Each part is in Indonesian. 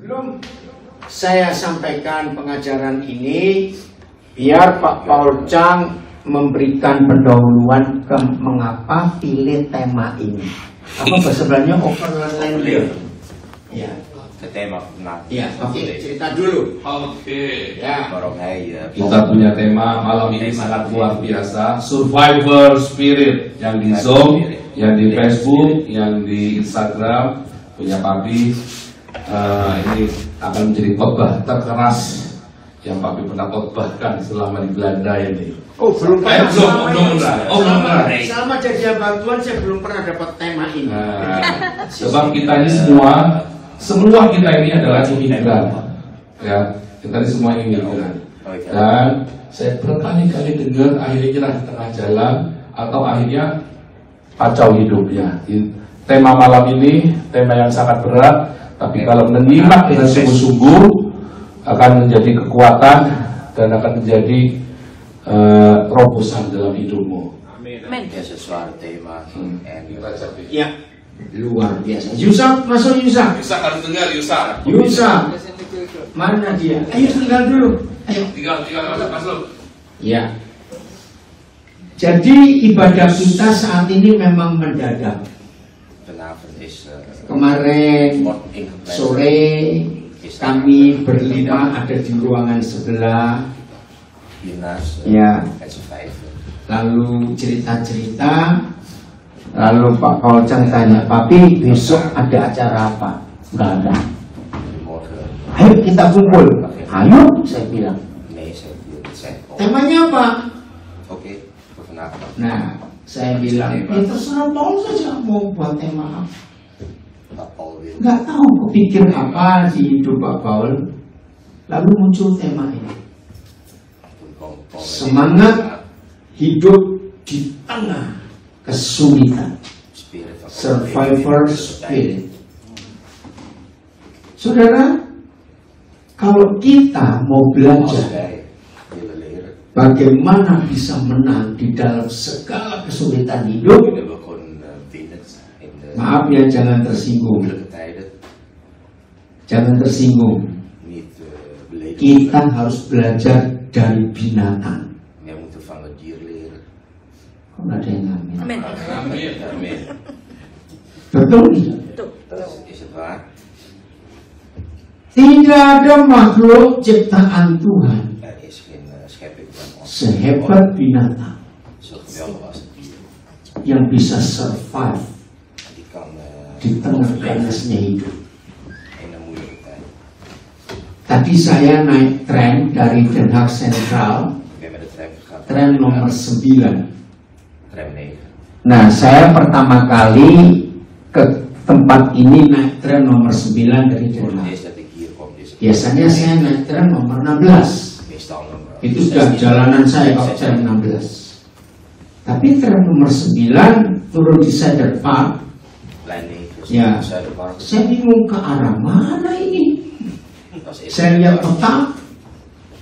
Belum saya sampaikan pengajaran ini, biar Pak Paul Chang memberikan pendahuluan ke mengapa pilih tema ini. Apa sebenarnya overlanding? Ya. Ke tema Ya, oke, cerita dulu. Oke. Ya. Kita punya tema malam ini sangat luar biasa, Survivor Spirit, yang di Zoom, yang di Facebook, yang di Instagram, punya Papi. Ini akan menjadi khotbah terkeras yang Papi pernah khotbahkan selama di Belanda ini. Oh, belum pernah. Selama jadi bantuan saya belum pernah dapat tema ini. Sebab kita ini semua kita ini adalah imigran, ya, kita ini semua imigran. Dan saya berkali-kali dengar akhirnya nyerah di tengah jalan atau akhirnya kacau hidupnya. Tema malam ini tema yang sangat berat, tapi kalau menyimak dengan sungguh-sungguh akan menjadi kekuatan dan akan menjadi terobosan dalam hidupmu. Amin. Ya, sesuatu tema. Ya. Luar biasa. Yusak, masuk Yusak. Yusak harus dengar, Yusak. Yusak. Mana dia? Ayo tinggal dulu. Ayo. Tinggal masuk. Ya. Jadi ibadah kita saat ini memang mendadak. Kemarin sore kami berlima ada di ruangan sebelah. Ya. Lalu cerita-cerita. Lalu Pak Paul Chang tanya, Papi besok ada acara apa? Enggak ada. Ayo kita kumpul. Ayo, saya bilang. Temanya apa? Nah, saya bilang, ya terserah Paul saja mau buat tema apa. Enggak tahu kepikir apa di hidup Pak Paul. Lalu muncul tema ini. Semangat hidup di tengah kesulitan, survivor spirit. Saudara, kalau kita mau belajar bagaimana bisa menang di dalam segala kesulitan hidup, maaf ya, jangan tersinggung. Jangan tersinggung. Kita harus belajar dari binatang. Nggak ada yang amin. Amin. Betul tidak? Tidak ada makhluk ciptaan Tuhan sehebat binatang yang bisa survive di tengah panasnya hidup. Tadi saya naik tren dari Den Haag Central, tren nomor 9. Nah, saya pertama kali ke tempat ini naik tren nomor 9 dari Den Haag. Biasanya saya naik tren nomor 16. Itu sudah jalanan saya kalau tren 16. Tapi tren nomor 9 turun di Cedar Park. Ya, saya bingung ke arah mana ini. Saya lihat peta.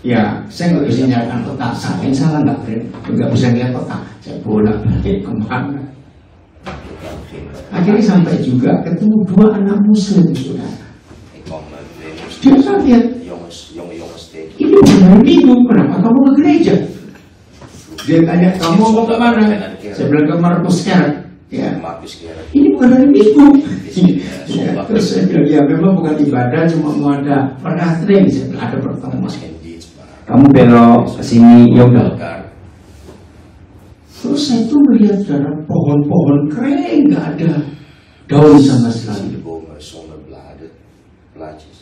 Ya, saya nggak bisa nyalakan peta. Saya salah nggak bisa lihat peta. Saya bolak-balik kemana. Akhirnya sampai juga ketemu 2 anak muslim, saudara. Dia kaget. Ini benar minggu, kenapa kamu ke gereja? Dia tanya, kamu mau kemana? Saya bilang ke Markus Keret. Ya, ini bukan hari minggu. Ya, terus saya bilang, ya memang bukan ibadah, cuma mau ada perhatian. Saya bilang, ada pertemuan. Kamu belok ke sini, ya udah. Terus saya tuh melihat dalam pohon-pohon kering, nggak ada daun sama sekali.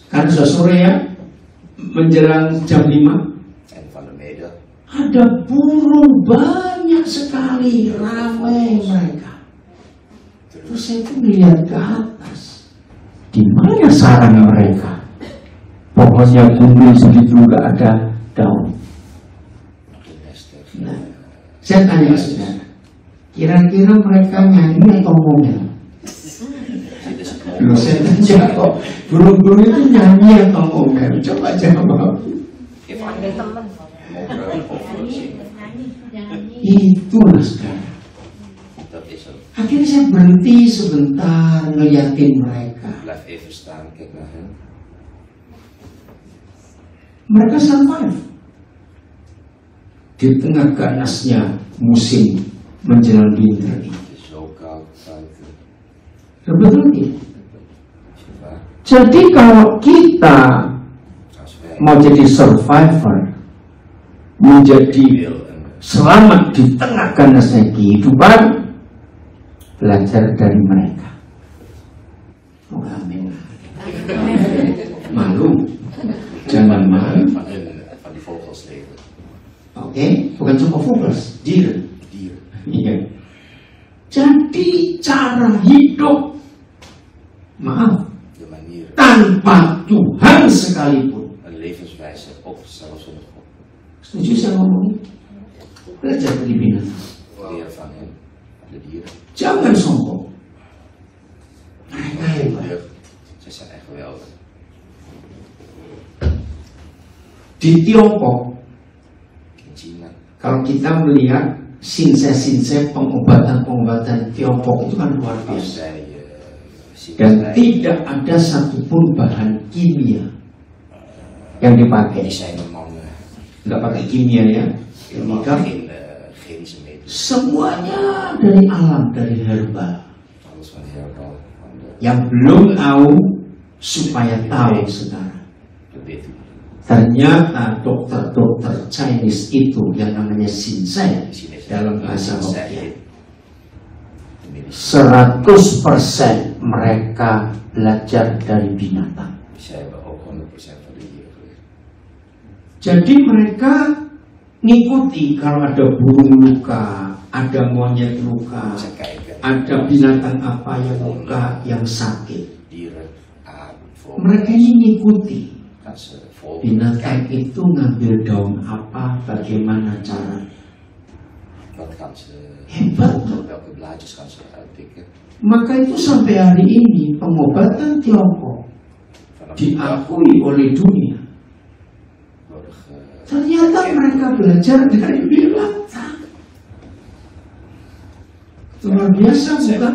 Kan sudah sore ya, menjelang jam 5. Ada burung banyak sekali, ramai mereka. Terus saya tuh melihat ke atas, di mana sarang mereka? Pohonnya gundul segitu, nggak ada daun. Nah, saya tanya saudara, kira-kira mereka nyanyi atau ngomel? Loh, saya tanya kok, burung-burung itu nyanyi atau ngomel? Coba jawab. Itulah saudara. Akhirnya saya berhenti sebentar ngeliatin mereka. Mereka survive di tengah ganasnya musim menjelang winter ini. Betul tidak? Jadi kalau kita mau jadi survivor, menjadi selamat di tengah ganasnya kehidupan, belajar dari mereka. Oh, amin. Malu, jangan malu. Oke, bukan cuma fokus, dier. Iya. Jadi cara hidup, maaf, tanpa Tuhan sekalipun. Setuju saya ngomongin? Belajar dari binatang. Jangan sombong. Mereka hebat. Di Tiongkok, kalau kita melihat sinse pengobatan Tiongkok itu kan luar biasa. Dan tidak ada satupun bahan kimia yang dipakai. Tidak pakai kimia ya. Semuanya dari alam, dari herba. Yang belum tahu supaya tahu sekarang. Ternyata dokter-dokter Chinese itu yang namanya Shinsei dalam bahasa Hokkien, 100% mereka belajar dari binatang. Jadi mereka ngikuti kalau ada burung luka, ada monyet luka, ada binatang apa yang luka, yang sakit. Mereka ini ngikuti. Binatang itu ngambil daun apa, bagaimana cara. Hebat tuh. Maka itu sampai hari ini pengobatan Tiongkok diakui oleh dunia. Ternyata mereka belajar dari binatang. Luar biasa bukan?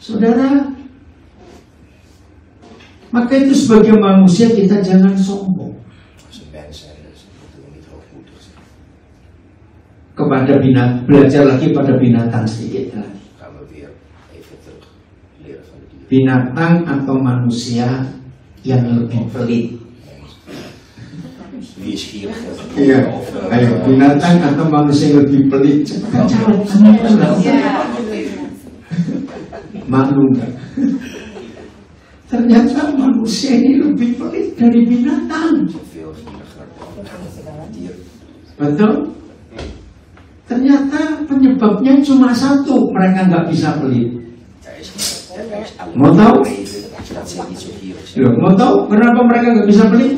Saudara, maka itu sebagai manusia kita jangan sombong kepada binatang. Belajar lagi pada binatang sedikit lagi. Binatang atau manusia yang lebih pelit. Iya, ayo binatang atau manusia yang lebih pelit. Maklum kan? Ternyata manusia ini lebih pelit dari binatang. Betul? Ternyata penyebabnya cuma satu, mereka nggak bisa pelit. Mau tahu? Mau tahu kenapa mereka nggak bisa pelit?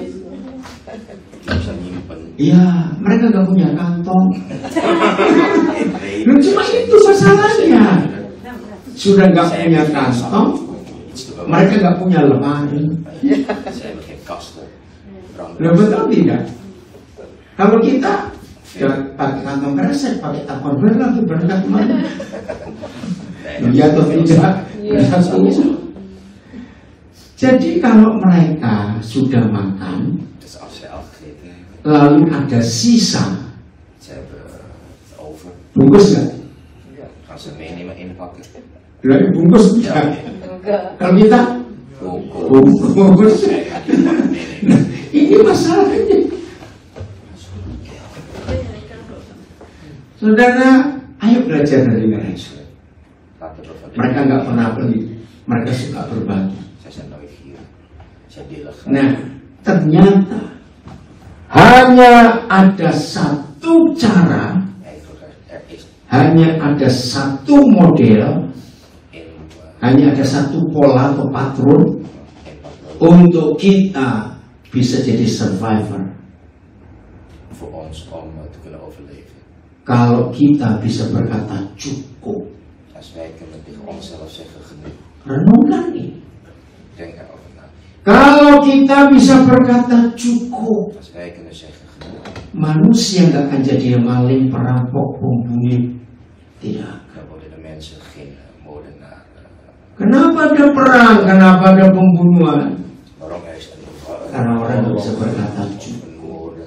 Iya, mereka nggak punya kantong. Cuma itu masalahnya. Sudah nggak punya kantong, mereka nggak punya lemari. Betul tidak? Kalau kita pakai kantong kresek, pakai tupperware lagi berangkat kemana? Ya atau tidak? Jadi kalau mereka sudah makan, lalu ada sisa, bungkus nggak? Lalu bungkus nggak? Kalau kita bungkus. Nah, ini masalahnya. Saudara, ayo belajar dari mereka. Mereka nggak pernah pelit, mereka suka berbagi. Nah, ternyata hanya ada satu cara, hanya ada satu model, hanya ada satu pola atau patron untuk kita bisa jadi survivor. Kalau kita bisa berkata cukup. Renungkan ini. Kalau kita bisa berkata cukup, manusia nggak akan jadi maling, perampok, pembunuh. Tidak. Kenapa ada perang? Kenapa ada pembunuhan? karena orang nggak bisa berkata jujur.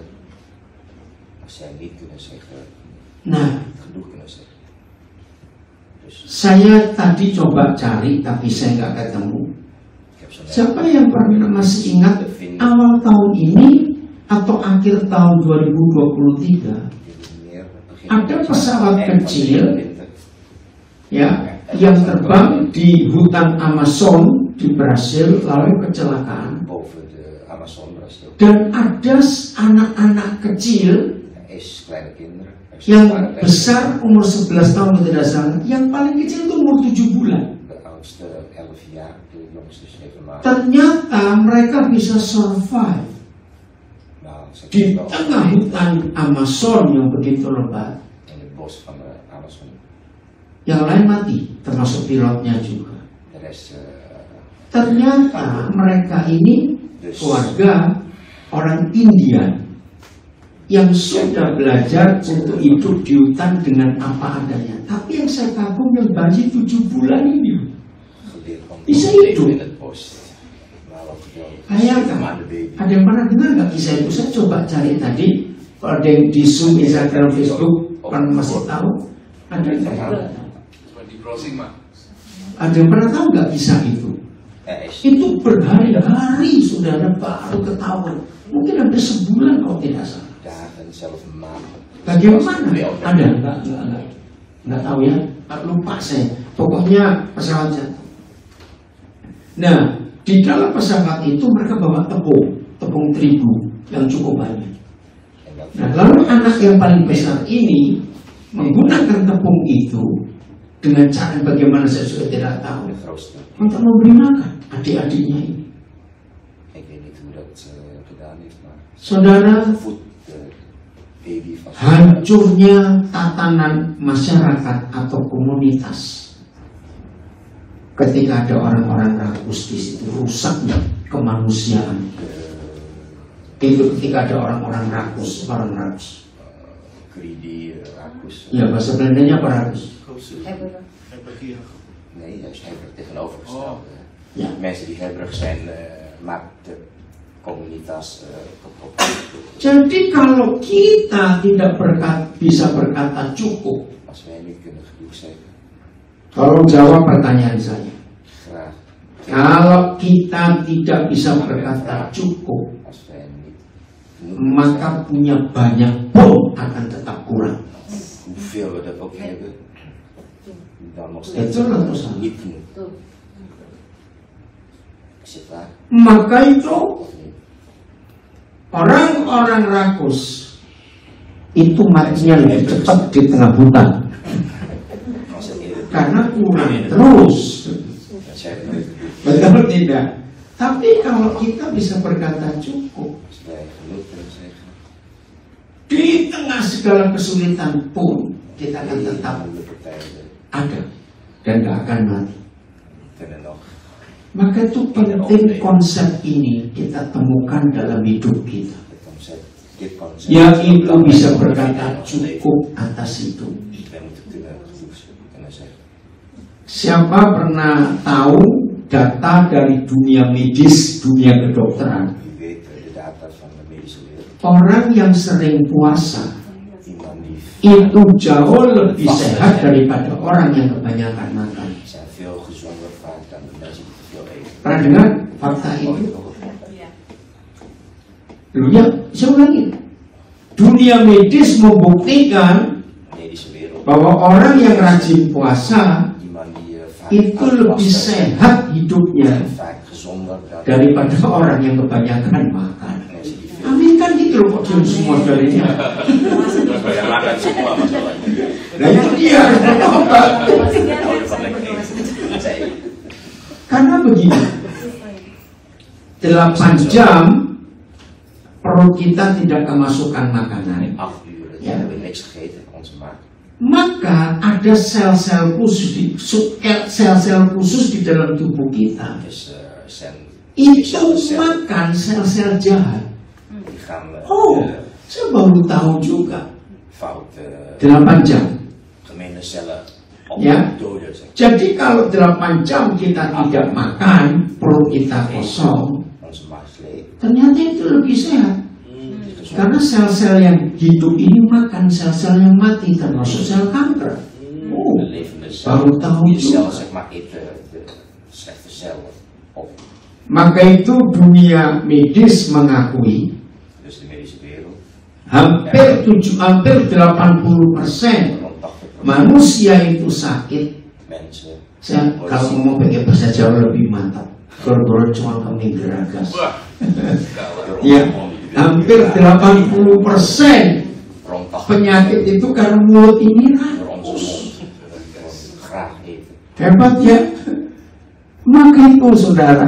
Nah, saya tadi coba cari tapi saya nggak ketemu. Siapa yang pernah masih ingat awal tahun ini atau akhir tahun 2023 ada pesawat kecil ya yang terbang di hutan Amazon di Brasil lalu kecelakaan dan ada anak-anak kecil yang besar umur 11 tahun tidak salah, yang paling kecil itu umur 7 bulan. Ternyata mereka bisa survive di tengah hutan Amazon yang begitu lebat. Yang lain mati, termasuk pilotnya juga. Ternyata mereka ini keluarga orang India yang sudah belajar untuk hidup di hutan dengan apa adanya. Tapi yang saya kagum yang bayi 7 bulan ini bisa hidup. Bayangkan, ada yang pernah dengar nggak kisah itu? Saya coba cari tadi. Kalau ada yang di Zoom, Instagram, Facebook, kan masih tahu. Ada yang ada yang pernah tahu nggak kisah itu? Itu berhari-hari sudah baru ketahuan. Mungkin hampir sebulan kalau tidak salah. Bagaimana? Ada? Nggak tahu ya? Lupa saya. Pokoknya pesawat jatuh. Nah, di dalam pesawat itu mereka bawa tepung terigu yang cukup banyak. Nah, lalu anak yang paling besar ini menggunakan tepung itu dengan cara bagaimana saya sudah tidak tahu untuk memberi makan adik-adiknya ini. Saudara, hancurnya tatanan masyarakat atau komunitas ketika ada orang-orang rakus di situ, rusaknya kemanusiaan. Itu ketika ada orang-orang rakus, ya bahasa Belandanya apa rakus? Nee, juist hebberig tegenovergesteld. Ja. Mensen die hebberig zijn, maakt de komunitas kapot. Jadi kalau kita tidak bisa berkata cukup, Als wij niet kunnen genoeg zeggen, tolong jawab pertanyaan saya. graag. Kalau kita tidak bisa berkata cukup, Als wij niet genoeg maka punya banyak pun akan tetap kurang. hoeveel we er ook hebben, dan nog steeds Itu letusan. niet genoeg. Is het waar? Maka itu Of niet? orang-orang rakus itu matinya lebih cepat di tengah hutan Als het eerder karena kurang terus. dat zij het nooit doen. Betul tidak? Tapi kalau kita bisa berkata cukup Als wij genoeg kunnen zeggen, di tengah segala kesulitan pun kita akan in tetap moeilijke tijden ada dan gak akan mati. kunnen nog. Maka itu penting konsep ini kita temukan dalam hidup kita. Dit concept, Yaitu bisa berkata cukup atas itu. wij moeten kunnen zeggen. Siapa pernah tahu data dari dunia medis, dunia kedokteran? U weet de data van de medische wereld. Orang yang sering puasa Iemand die itu jauh lebih sehat daripada orang yang kebanyakan makan. zijn veel gezonder vaak dan de mensen die te veel eten. Pernah dengar fakta itu? Loh ya, saya ulangi. Dunia medis membuktikan Medische wereld. bahwa orang yang rajin puasa Iemand die vaak itu lebih sehat hidupnya vaak gezonder dan daripada orang yang kebanyakan makan. mensen die veel Amin kan gitu loh, kok diam semua dalilnya. Yang makan semua masalahnya. Nah itu dia. Houden van lekker eten. Zij Karena begini, 8 jam perut kita tidak kemasukan makanan, 8 uur Ja. hebben we niks gegeten, onze maag. maka ada sel-sel khusus di dalam tubuh kita. Dus zijn Itu makan sel-sel jahat. die gaan Oh, saya baru tahu juga. fout 8 jam. gemene cellen op Ja. doden. Zeg. Jadi kalau 8 jam kita tidak makan, perut kita kosong, Onze maag is leeg. ternyata itu lebih sehat. Karena sel-sel yang hidup ini makan sel-sel yang mati, termasuk sel kanker. Baru tahu juga. Maka itu dunia medis mengakui hampir 80% manusia itu sakit. Saya kalau ngomong pakai bahasa Jawa lebih mantap. Kalau cuma kami geragas. Ya, hampir 80% penyakit itu karena mulut ini rakus. Hebat ya. Maka itu saudara,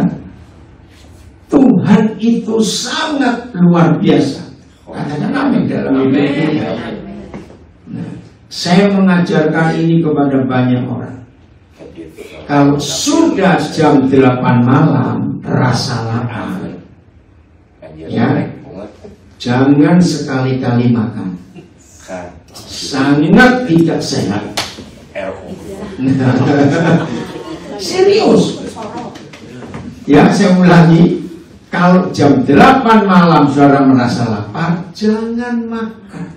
Tuhan itu sangat luar biasa. Katakan amin dalam hidup ini. Nah, saya mengajarkan ini kepada banyak orang. Kalau sudah jam 8 malam rasa lapar, ya, jangan sekali-kali makan. Sangat tidak sehat. Serius. Ya, saya ulangi. Kalau jam 8 malam saudara merasa lapar, jangan makan.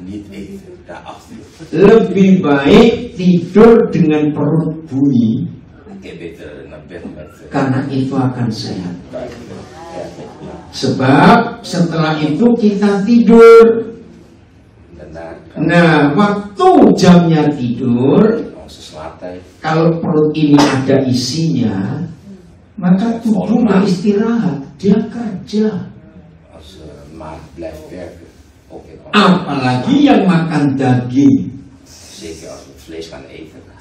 Lebih baik tidur dengan perut bunyi, karena itu akan sehat. Sebab setelah itu kita tidur. Nah, waktu jamnya tidur, kalau perut ini ada isinya, maka tubuh nggak istirahat, dia kerja. Apalagi yang makan daging.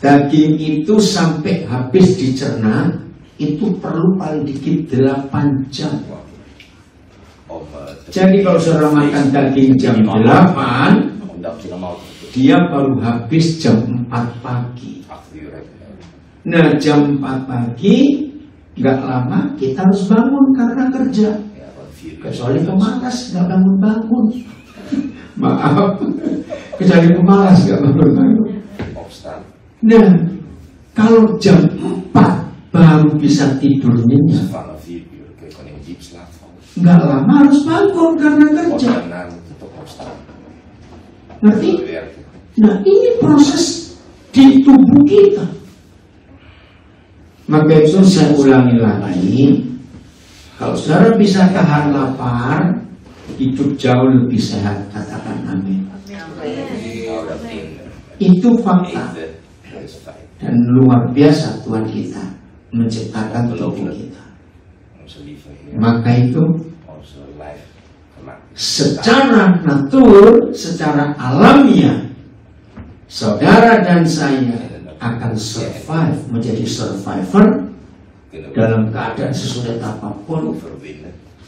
Daging itu sampai habis dicerna, itu perlu paling dikit 8 jam. Jadi kalau saudara makan daging jam 8, dia baru habis jam 4 pagi. Nah, jam 4 pagi nggak lama kita harus bangun karena kerja. Kecuali pemalas nggak bangun-bangun. Maaf, kecuali pemalas nggak bangun-bangun. Nah, kalau jam 4 baru bisa tidur nyenyak, nggak lama harus bangun karena kerja. Ngerti? Nah, ini proses di tubuh kita. Maka itu saya ulangi lagi, kalau saudara bisa tahan lapar, hidup jauh lebih sehat. Katakan amin. Itu fakta. Dan luar biasa Tuhan kita menciptakan tubuh kita. Maka itu secara natur, secara alamiah, saudara dan saya akan survive, menjadi survivor dalam keadaan sesulit apapun,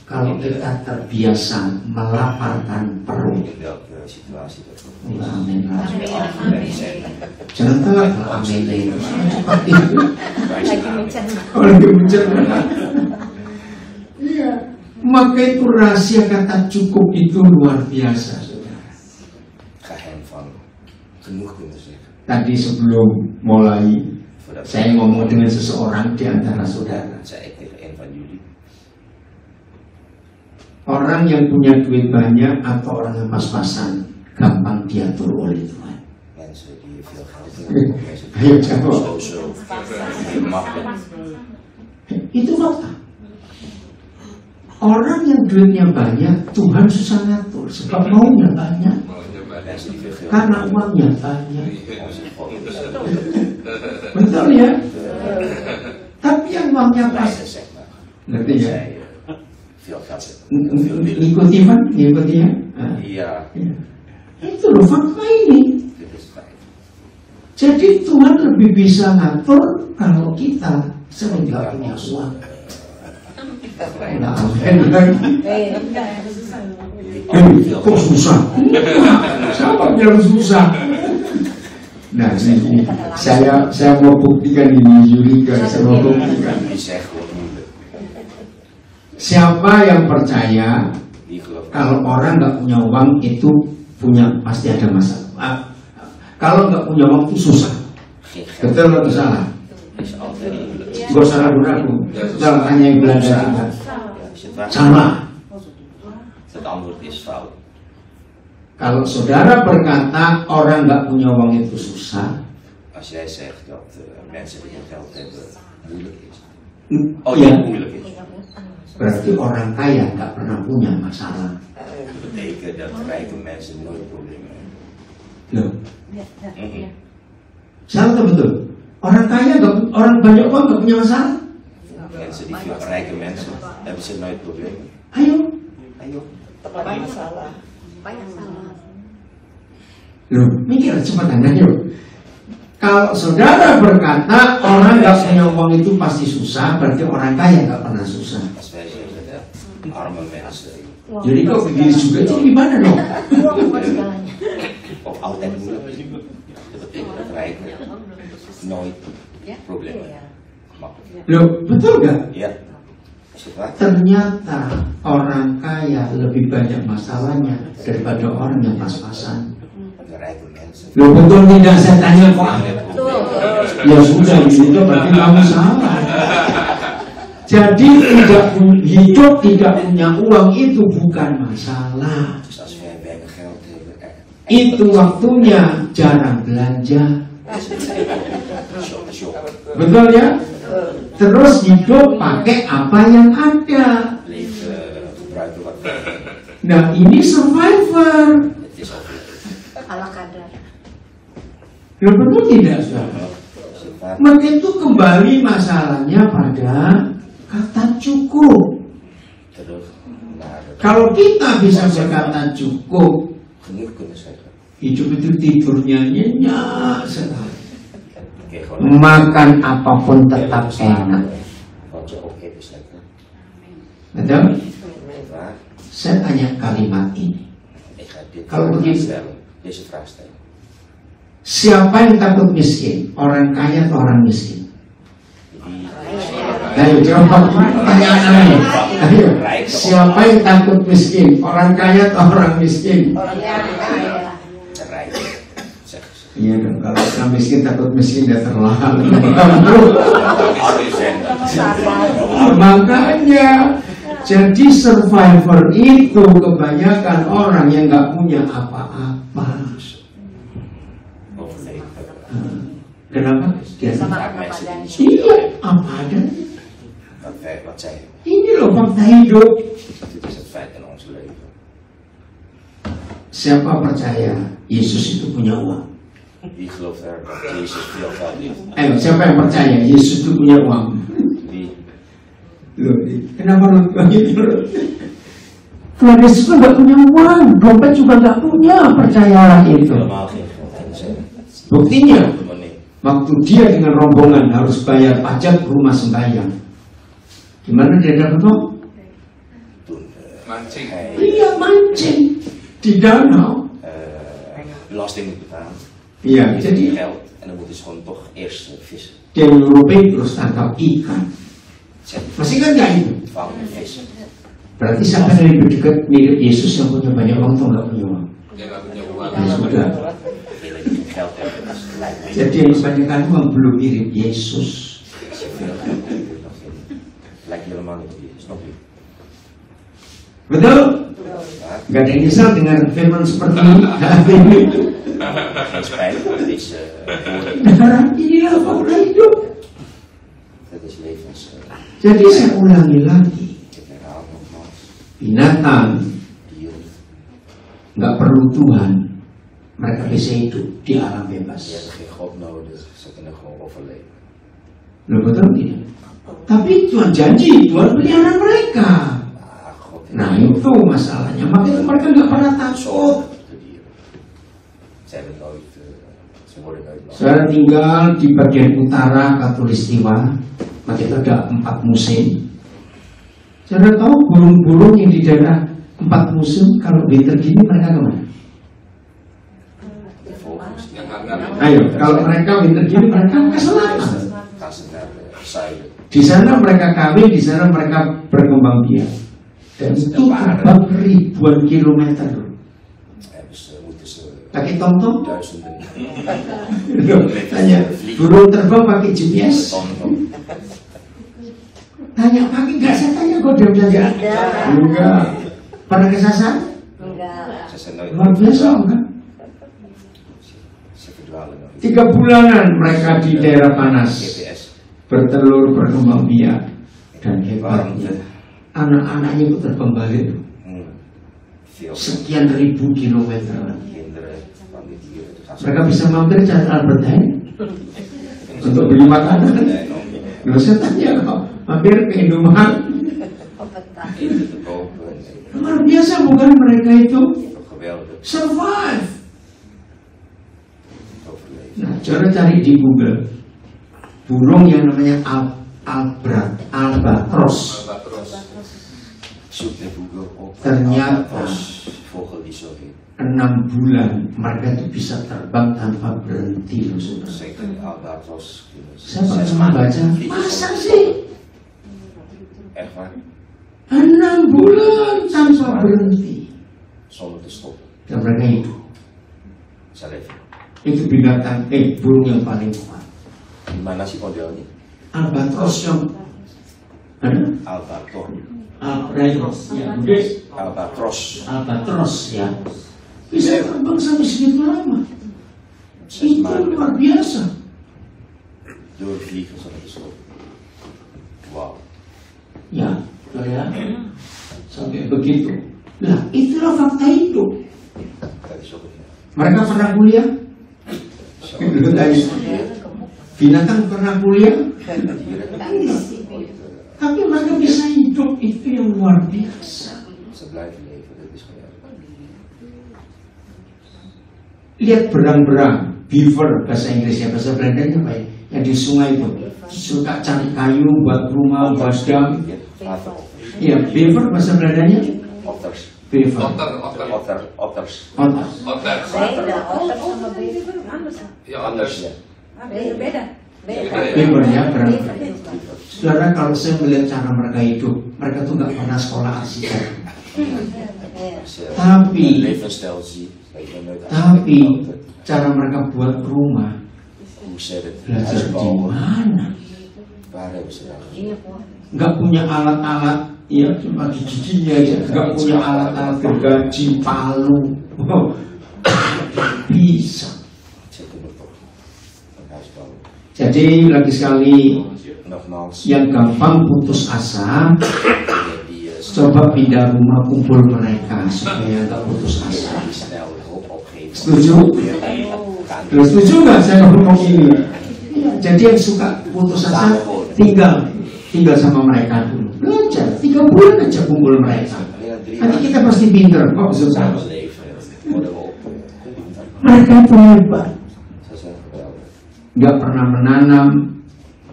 kalau kita terbiasa melaparkan perut. Amin. Jangan telat amin itu. Lagi mencerna. Iya. Maka itu rahasia kata cukup itu luar biasa, saudara. Tadi sebelum mulai, saya ngomong dengan seseorang di antara saudara. Orang yang punya duit banyak atau orang yang pas-pasan, gampang diatur oleh Tuhan. Ayo jawab. Itu fakta. Orang yang duitnya banyak, Tuhan susah ngatur, sebab maunya banyak, karena uangnya banyak. Betul ya? Tapi yang uangnya pas, ngerti ya? Ngikuti kan? Ngikuti ya? Iya. Itu loh fakta ini. Jadi Tuhan lebih bisa ngatur kalau kita sering gak punya uang. Nah, kok susah? Siapa bilang susah? Nah, ini saya mau buktikan ini, Yurika, saya mau buktikan. Siapa yang percaya kalau orang nggak punya uang itu pasti ada masalah. Kalau nggak punya uang itu susah. Betul atau salah? Gak salah ragu. Salah hanya yang Belanda juga. Salah. Kalau saudara berkata orang nggak punya uang itu susah. Als jij zegt dat mensen die geen geld hebben moeilijk is. Oh ya, moeilijk is. berarti orang kaya nggak pernah punya masalah. Dat betekent dat rijke mensen nooit problemen hebben. Loh, salah atau betul? Orang kaya, orang banyak uang nggak punya masalah. Mensen die veel rijke mensen hebben ze nooit problemen. Ayo. Banyak salah. Loh, mikir cepetan aja. Kalau saudara berkata orang nggak punya uang itu pasti susah, berarti orang kaya nggak pernah susah. Als wij zeggen dat arme mensen Jadi kok begini juga, jadi gimana dong? of altijd moeilijk is, dat betekent dat rijken nooit problemen hebben. Makkelijk. Loh, betul nggak? Ja, is het waar? Ternyata orang kaya lebih banyak masalahnya daripada orang yang pas-pasan. De rijke mensen. Loh, betul tidak saya tanya kok? Ya sudah, itu berarti kamu salah. Jadi hidup tidak punya uang itu bukan masalah. Dus als wij weinig geld hebben, Itu waktunya jarang belanja. shop, Betul ya? Terus hidup pakai apa yang ada. leven, gebruiken wat we hebben. Nah, ini survivor. Het is altijd. Ala kadar. Loh, betul tidak, saudara? Is het waar? Maka itu kembali masalahnya pada kata cukup. Terug naar de Kalau kita bisa berkata cukup, genoeg kunnen zeggen. hidup itu tidurnya nyenyak sekali. Oké, gewoon Makan apapun tetap enak. wat je ook hebt is lekker. Betul? Is het waar? Saya tanya kalimat ini. Ik ga dit Kalau vraag begitu. stellen. Deze vraag stellen. Siapa yang takut miskin? Orang kaya atau orang miskin? Die Ayo jawab pertanyaan lain. Ayo. Siapa yang takut miskin? Orang kaya atau orang miskin? Orang yang kaya. de rijke, zeggen ze. Iya dong, kalau orang miskin takut miskin ya terlalu. Arm zijn. Makanya jadi survivor itu kebanyakan orang yang nggak punya apa-apa. Overleven. Kenapa? Dia Vaak mensen die niet zoveel iya, hebben. apa ada? Wat zij hebben. Ini loh fakta hidup. Dit is het feit in ons leven. Siapa percaya Yesus itu punya uang? Wie gelooft er dat Jezus veel geld heeft? Ayo, siapa yang percaya Yesus itu punya uang? Wie? Loh, kenapa lu begitu? Tuhan Yesus kan nggak punya uang, dompet juga nggak punya, percayalah itu. Helemaal geen geld hebben ze. Buktinya, Portemonnee. waktu dia dengan rombongan harus bayar pajak rumah sembahyang, gimana dia dapat uang? Toen Mancing. hij Iya, mancing di danau. belasting moet betalen. Iya, Heeft jadi hij geld en dan moeten ze gewoon toch eerst vissen. dia nyelupin terus tangkap ikan. Ze Masih kan nggak itu? vangen vissen. Berarti siapa yang lebih dekat mirip Yesus yang punya banyak uang atau nggak punya uang? Dia nggak punya uang. Ya sudah. Degene die geen geld hebben, dat is gelijk mee. Jadi yang kebanyakan uang belum mirip Yesus. Als je veel geld hebt, nog geen. Lijkt helemaal niet op je. Snap je? Betul? Maar Gak ada yang nyesal dengan firman seperti ini. geen spijt, het is woorden. Beneran inilah fakta hidup. Het is levens. Jadi saya ulangi lagi, Ik herhaal nogmaals. binatang Dieren, nggak perlu Tuhan, mereka bisa hidup di alam die bebas. hebben geen God nodig. Ze kunnen gewoon overleven. Loh, betul tidak? Tapi Tuhan janji, Tuhan pelihara mereka. Maar God Nah itu masalahnya, makanya mereka nggak pernah takut. de dieren. Ze hebben nooit, ze worden nooit bang. Saya tinggal di bagian utara Katulistiwa, maka itu ada 4 musim. Saya tahu burung-burung yang di daerah 4 musim, kalau winter gini mereka kemana? De vogels die Yang hangat. Ayo, kalau mereka winter gini mereka ke selatan. gaan ze naar de zuiden. Di sana mereka kawin, di sana mereka berkembang biak. Dan itu terbang ribuan kilometer. Hebben ze, moeten ze Pakai tong-tong? duizenden Tanya, burung terbang pakai GPS? ton van Tanya pakai nggak? Saya tanya kok dia bilang nggak. Enggak. Pernah kesasar? Enggak. ze Luar biasa kan? 3 bulanan mereka di daerah panas, bertelur, berkembang biak, dan hebatnya anak-anaknya itu terbang balik sekian ribu kilometer. Mereka bisa mampir cari Albert Heijn untuk beli makanan. Nggak usah tanya kok, mampir ke Indomaret. Luar biasa bukan mereka itu survive. Nah, coba cari di Google burung yang namanya albatros. Ternyata 6 bulan mereka itu bisa terbang tanpa berhenti, loh, saudara. Saya pernah baca, masa sih 6 bulan tanpa berhenti dan mereka hidup. Itu binatang, burung yang paling kuat. Gimana sih modelnya? Albatros yang Albatros ya bisa terbang sampai segitu lama. Itu luar biasa. Wow. Ya, sampai begitu. Nah, itulah fakta hidup. Mereka pernah kuliah? Binatang pernah kuliah? Tapi mereka bisa hidup, itu yang luar biasa. Lihat berang-berang, beaver bahasa Inggrisnya, bahasa Belandanya apa ya? Yang di sungai itu suka cari kayu buat rumah, buat dam. Iya, beaver bahasa Belandanya? Beaver. Otters. Beda. Beaver ya, berang. Saudara, kalau saya melihat cara mereka hidup, mereka tuh nggak pernah sekolah arsitek. Tapi cara mereka buat rumah, belajar di mana? Nggak punya alat-alat, ya cuma giginya aja. Nggak punya alat-alat gergaji, palu, bisa. Jadi lagi sekali, yang gampang putus asa, coba pindah rumah kumpul mereka supaya nggak putus asa. Setuju? Setuju nggak saya ngomong ini? Jadi yang suka putus asa tinggal sama mereka dulu. Belajar 3 bulan aja kumpul mereka. Nanti kita pasti pinter kok, susah. Mereka itu hebat. Nggak pernah menanam,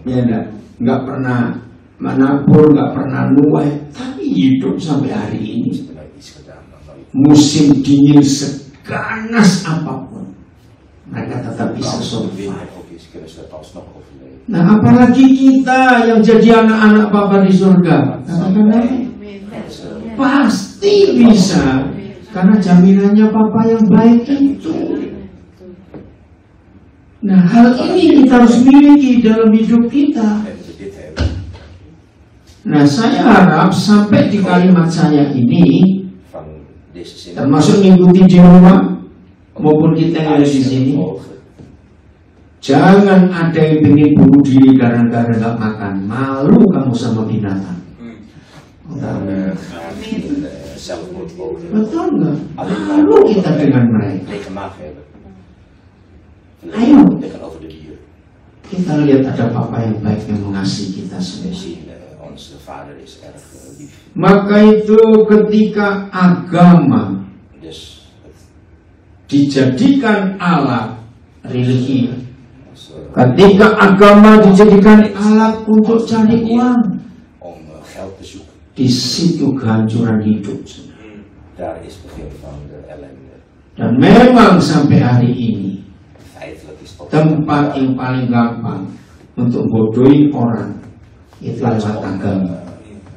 ya nggak pernah menabur, nggak pernah nuai, tapi hidup sampai hari ini. Musim dingin seganas apapun, mereka tetap bisa survive. Nah, apalagi kita yang jadi anak-anak Bapa di surga, pasti bisa, karena jaminannya Bapa yang baik itu. Nah, hal ini kita harus miliki dalam hidup kita. Nah, saya harap sampai di kalimat saya ini, termasuk ngikutin di rumah maupun kita yang ada di sini, jangan ada yang ingin bunuh diri gara-gara nggak makan. Malu kamu sama binatang. Betul nggak? Malu kita dengan mereka. Ayo, kita lihat ada Papa yang baik yang mengasihi kita semua. Maka itu ketika agama dijadikan alat religi, ketika agama dijadikan alat untuk cari uang, di situ kehancuran hidup. Dan memang sampai hari ini tempat yang paling gampang untuk bodohin orang itu lewat agama,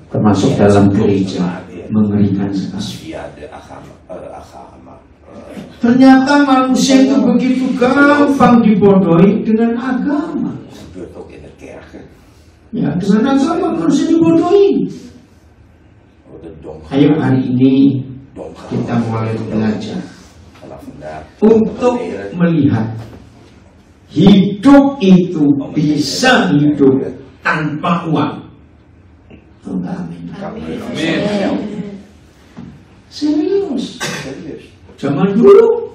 termasuk dalam gereja. Mengerikan sekali. Ternyata manusia itu begitu gampang dibodohi dengan agama. Ya, dengan agama manusia dibodohi. Ayo hari ini kita mulai belajar untuk melihat hidup itu bisa hidup tanpa uang. Amin. Serius. Zaman dulu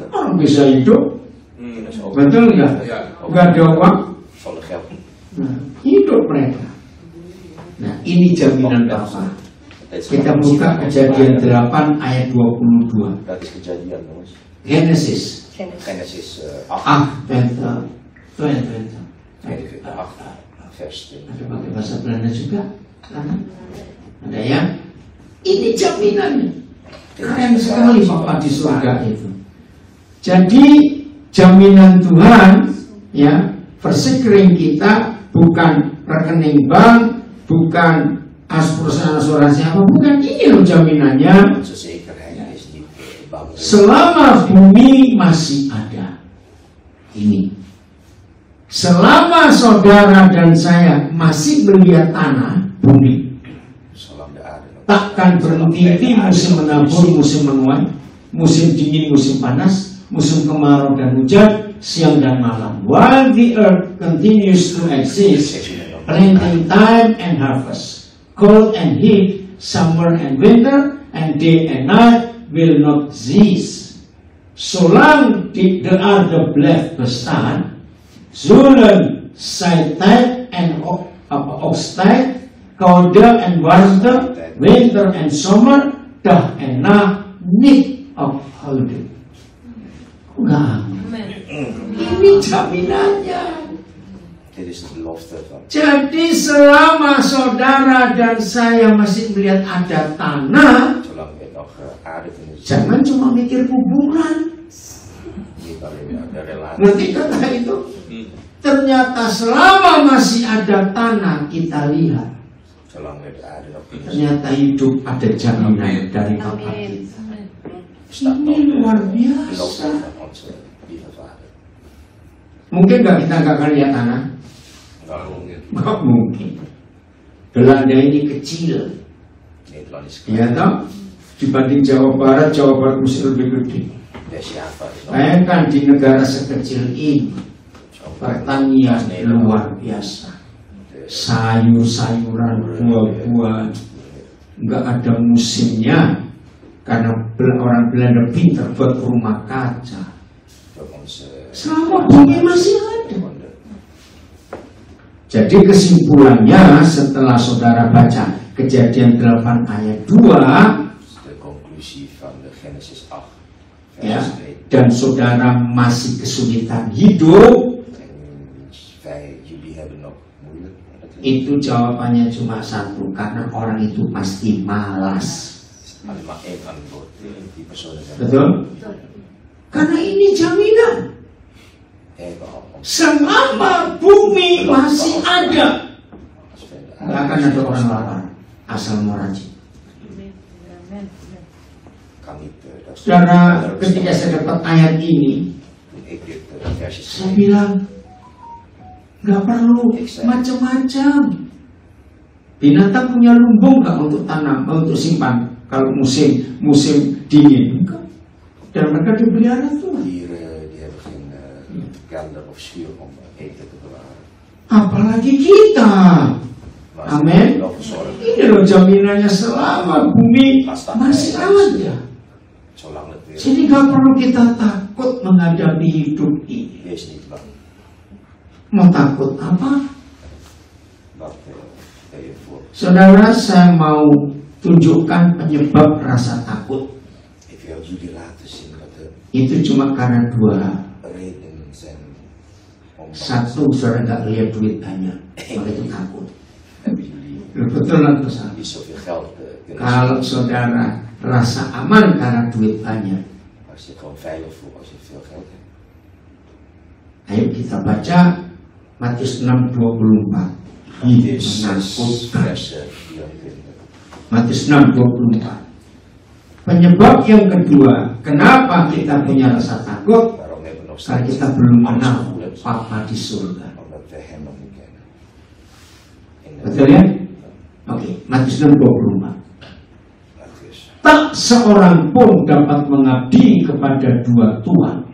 orang bisa hidup, betul nggak? Nggak ada uang, nah, hidup mereka. Nah, ini jaminan Bapa. Kita buka Kejadian 8 ayat 22. Genesis. Ada pakai bahasa Belanda juga, ada yang ini jaminannya. Keren sekali Bapak di surga itu. Jadi jaminan Tuhan, ya, versikering kita bukan rekening bank, bukan perusahaan asuransi apa, bukan, ini loh jaminannya. Selama bumi masih ada, ini. Selama saudara dan saya masih melihat tanah, bumi, takkan berhenti musim menabur, musim menuai, musim dingin, musim panas, musim kemarau dan hujan, siang dan malam. While the earth continues to exist, planting time and harvest, cold and heat, summer and winter, and day and night will not cease. Zolang de aarde blijft bestaan, zullen zij tijd en oogsttijd, koude en warmte, winter en zomer, dag en nacht niet ophouden. Ini jaminannya. Jadi selama saudara dan saya masih melihat ada tanah, jangan cuma mikir kuburan. Ngerti kata itu? Ternyata selama masih ada tanah, kita lihat ternyata hidup ada jaminan dari Bapa kita. Ini luar biasa. Mungkin kita nggak akan lihat tanah? Nggak mungkin. Belanda ini kecil, ya toh? Dibanding Jawa Barat mesti lebih gede. Bayangkan di negara sekecil ini, pertanian luar biasa, sayur-sayuran, buah-buahan, nggak ada musimnya, karena orang Belanda pintar buat rumah kaca. Selama bumi masih ada. Jadi kesimpulannya setelah saudara baca Kejadian 8 ayat 2, ya, dan saudara masih kesulitan hidup, itu jawabannya cuma satu, karena orang itu pasti malas. Betul? Karena ini jaminan. Selama bumi masih ada, nggak akan ada orang lapar asal mau rajin. Saudara, ketika saya dapat ayat ini, saya bilang nggak perlu macam-macam. Binatang punya lumbung nggak untuk tanam, untuk simpan kalau musim dingin? Enggak. Dan mereka dipelihara Tuhan. Apalagi kita. Amin. Ini loh jaminannya selama bumi masih ada. Jadi gak perlu kita takut menghadapi hidup ini. Mau takut apa? Saudara, saya mau tunjukkan penyebab rasa takut. Itu cuma karena dua. Satu, saudara gak lihat duit banyak, maka itu takut. Betul atau salah? Kalau saudara rasa aman karena duit banyak, ayo kita baca Matius 6:24. Matius 6:24. Penyebab yang kedua, kenapa kita punya rasa takut? Karena kita belum kenal Papa di surga. Betul ya? Oke, Matius 6:24. tak seorang pun dapat mengabdi kepada dua tuan.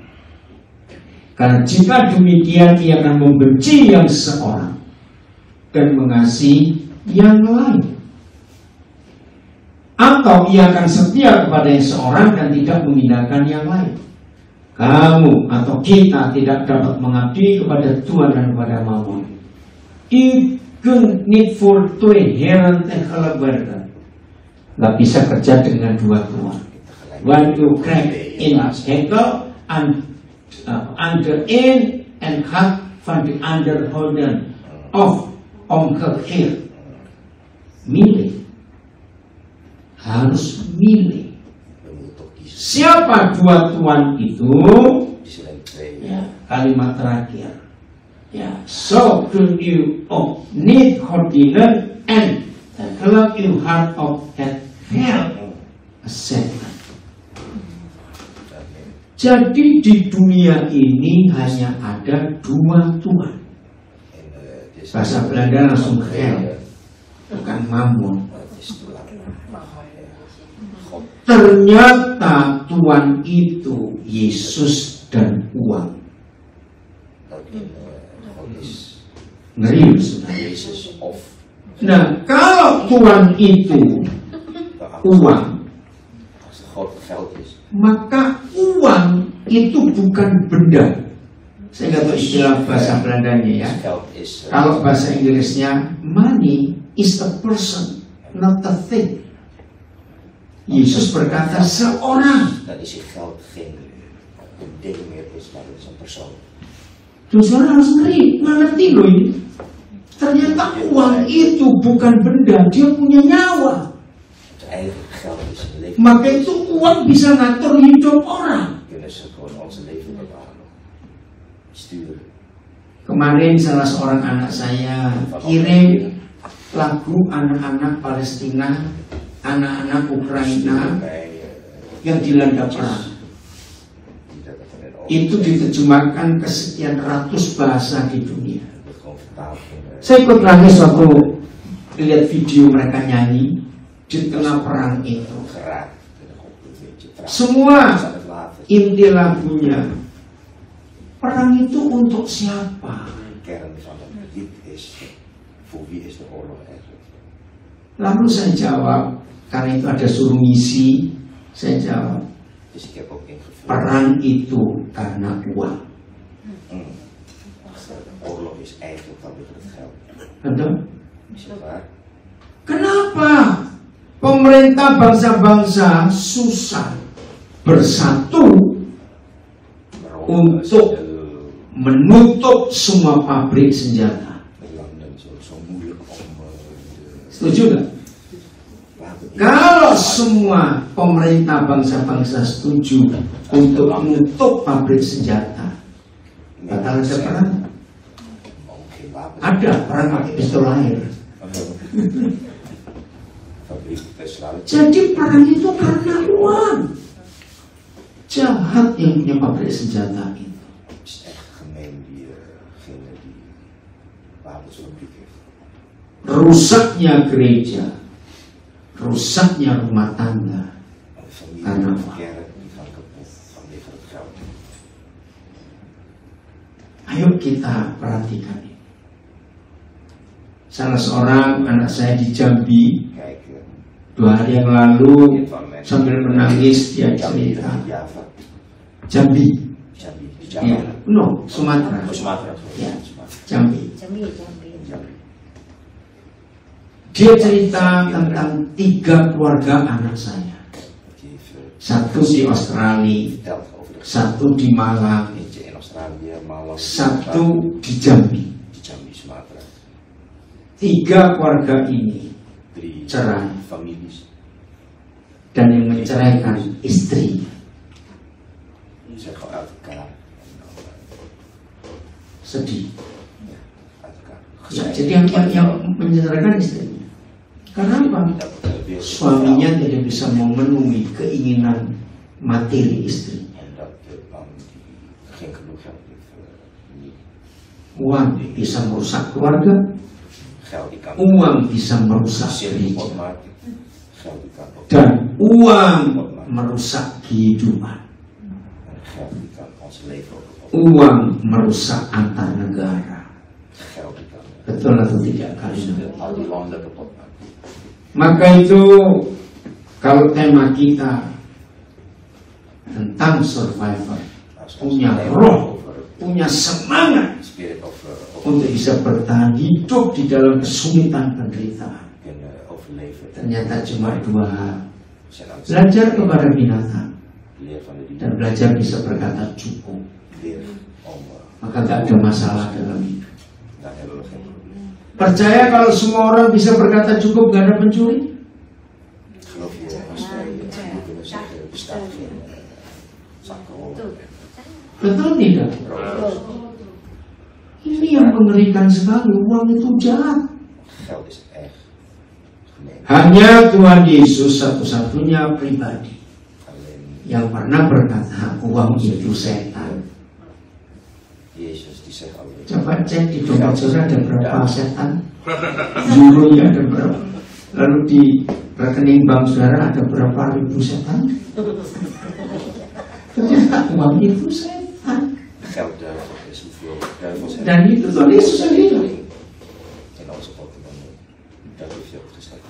Karena jika demikian ia akan membenci yang seorang dan mengasihi yang lain. Atau ia akan setia kepada yang seorang dan tidak menghinakan yang lain. Kamu atau kita tidak dapat mengabdi kepada Tuhan dan kepada Mammon. U kunt niet voor twee heren tegelijkertijd. Gak bisa kerja dengan dua tuan. Want u krijgt in hekel aan de een en gaat van de ander houden. Of omgekeerd. Milih. Harus milih. Siapa dua tuan itu? Ya, kalimat terakhir. Ya, so kun u ook niet goddienen en geloof uw hart op het geld zetten. Jadi di dunia ini hanya ada dua tuan. Bahasa Belanda langsung geld, bukan Mammon. Ternyata tuan itu Yesus dan uang. Ngeri sebenarnya. Nah, kalau tuan itu uang, maka uang itu bukan benda. Saya nggak tahu istilah bahasa Belandanya ya. Kalau bahasa Inggrisnya, money is a person, not a thing. Yesus berkata seorang. Terus orang harus ngerti loh ini. Ternyata uang itu bukan benda, dia punya nyawa. Maka itu uang bisa ngatur hidup orang. Kemarin salah seorang anak saya kirim lagu anak-anak Palestina, anak-anak Ukraina yang dilanda perang. Itu diterjemahkan ke sekian ratus bahasa di dunia. Saya ikut nangis waktu lihat video mereka nyanyi di tengah perang itu. Semua inti lagunya, perang itu untuk siapa? Lalu saya jawab, karena itu ada suruh ngisi, saya jawab, perang itu karena uang. Betul? Kenapa pemerintah bangsa-bangsa susah bersatu untuk menutup semua pabrik senjata? Setuju nggak? Kalau semua pemerintah bangsa-bangsa setuju untuk menutup pabrik senjata, bakal ada perang? Ada perang pakai pistol air. Jadi perang itu karena uang. Jahat yang punya pabrik senjata itu. Rusaknya gereja, rusaknya rumah tangga karena uang. Ayo kita perhatikan ini. Salah seorang anak saya di Jambi 2 hari yang lalu sambil menangis dia cerita. Jambi, ya, no, Sumatera, ya, Jambi. Dia cerita tentang 3 keluarga anak saya. 1 di Australia, 1 di Malang, 1 di Jambi. 3 keluarga ini cerai, dan yang menceraikan istrinya. Sedih. Ya, jadi yang menceraikan istrinya. Karena apa? Suaminya tidak bisa memenuhi keinginan materi istrinya. Uang bisa merusak keluarga, uang bisa merusak gereja. Dan uang merusak kehidupan. Uang merusak antar negara. Betul atau tidak kalian? Maka itu kalau tema kita tentang survivor, punya roh, punya semangat untuk bisa bertahan hidup di dalam kesulitan penderitaan. Ternyata cuma dua hal: belajar kepada binatang dan belajar bisa berkata cukup. Maka gak ada masalah dalam hidup. Percaya kalau semua orang bisa berkata cukup, gak ada pencuri? Betul tidak? Ini yang mengerikan sekali. Uang itu jahat. Hanya Tuhan Yesus satu-satunya pribadi yang pernah berkata uang itu setan. Coba cek di dompet saudara ada berapa setan, euronya ada berapa, lalu di rekening bank saudara ada berapa ribu setan. Ternyata uang itu setan. Dan itu Tuhan Yesus sendiri.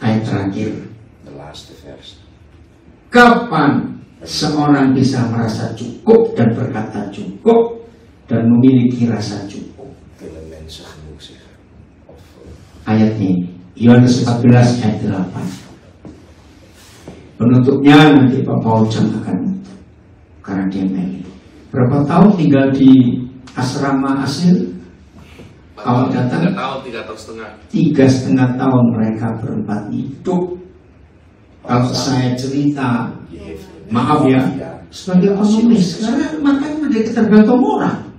Ayat terakhir. Kapan seorang bisa merasa cukup dan berkata cukup dan memiliki rasa cukup? Ayatnya ini, Yohanes 14 ayat 8. Penutupnya nanti Pak Paul akan, karena dia meli. Berapa tahun tinggal di asrama Asil? Awal datang 3 tahun setengah. 3,5 tahun mereka berempat hidup. Kalau saya cerita, maaf ya, sebagai penulis, karena makanya mereka tergantung orang.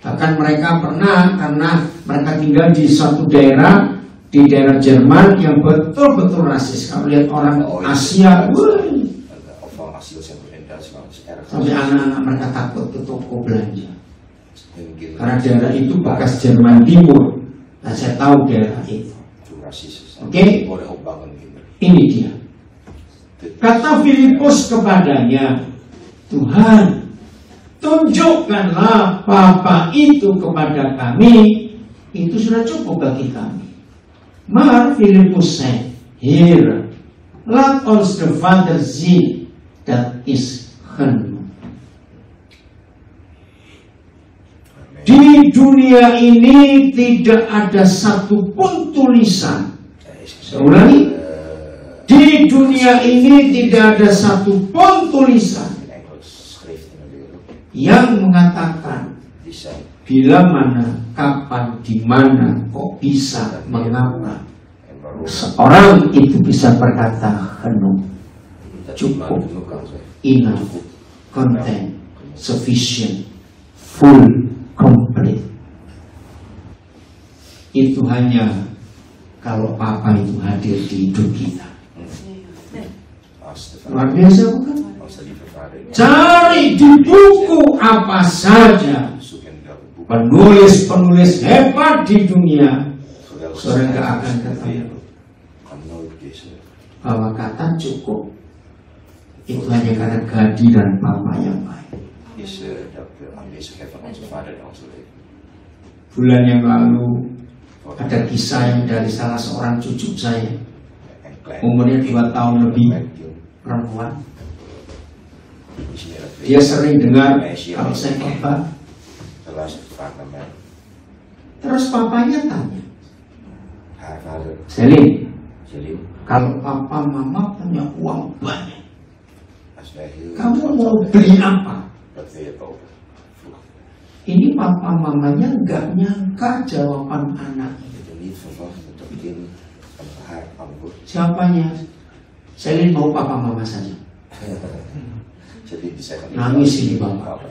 Bahkan mereka pernah, karena mereka tinggal di suatu daerah, di daerah Jerman yang betul-betul rasis. Kalau lihat orang Asia, sampai anak-anak mereka takut ke toko belanja. Karena daerah itu bekas Jerman Timur. Nah, saya tahu daerah itu. Oke? Ini dia. Kata Filipus kepadanya, Tuhan, tunjukkanlah Bapa itu kepada kami, itu sudah cukup bagi kami. Maar Filipus said, here, let us the Father see that is enough. Di dunia ini tidak ada satupun tulisan. Saya ulangi, di dunia ini tidak ada satupun tulisan yang mengatakan bila mana, kapan, di mana, kok bisa, mengapa seorang itu bisa berkata penuh, cukup, enough, content, sufficient, full, complete. Itu hanya kalau Papa itu hadir di hidup kita. Luar biasa bukan? Cari di buku apa saja penulis-penulis hebat di dunia, saudara gak akan ketemu bahwa kata cukup itu hanya karena kehadiran Papa yang baik. Bulan yang lalu ada kisah yang dari salah seorang cucu saya, umurnya 2 tahun lebih, perempuan. Dia sering dengar kalau saya khotbah. Terus papanya tanya, Selin, kalau papa mama punya uang banyak, kamu mau beli apa? Ini papa mamanya nggak nyangka jawaban anak. Siapanya? Selin mau papa mama saja. Nangis ini bapak.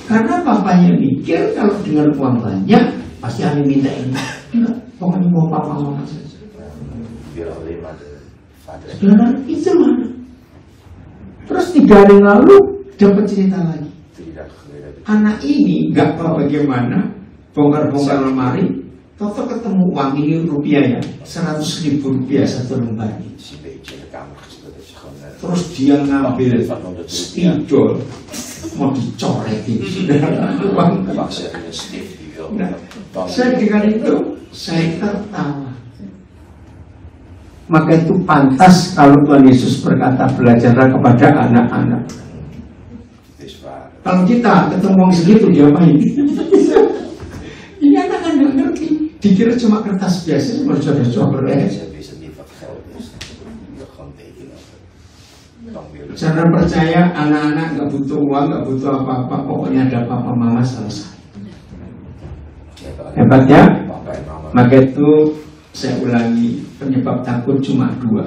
Karena papanya mikir kalau dengan uang banyak pasti Ani minta ini. Enggak, pokoknya mau papa mama saja. Saudara, itu mana? Terus 3 hari lalu dapat cerita lagi. Anak ini nggak tahu bagaimana bongkar-bongkar lemari, Toto ketemu uang ini rupiah ya, 100.000 rupiah satu lembar. Terus dia ngambil spidol, mau dicoretin. Nah, saya dengan itu saya tertawa. Maka itu pantas kalau Tuhan Yesus berkata belajarlah kepada anak-anak. Kalau kita ketemu orang segitu diapain? Ini anak-anak ngerti. Dikira cuma kertas biasa, cuma coba-coba Jangan percaya anak-anak nggak butuh uang, nggak butuh apa-apa. Pokoknya ada papa mama selesai. Hebatnya. Maka itu saya ulangi, penyebab takut cuma 2.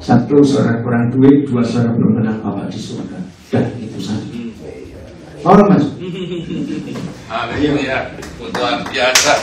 1, saudara kurang duit. 2, saudara belum kenal Bapak di surga. Dan itu saja. Orang masuk. Amin ya, luar biasa.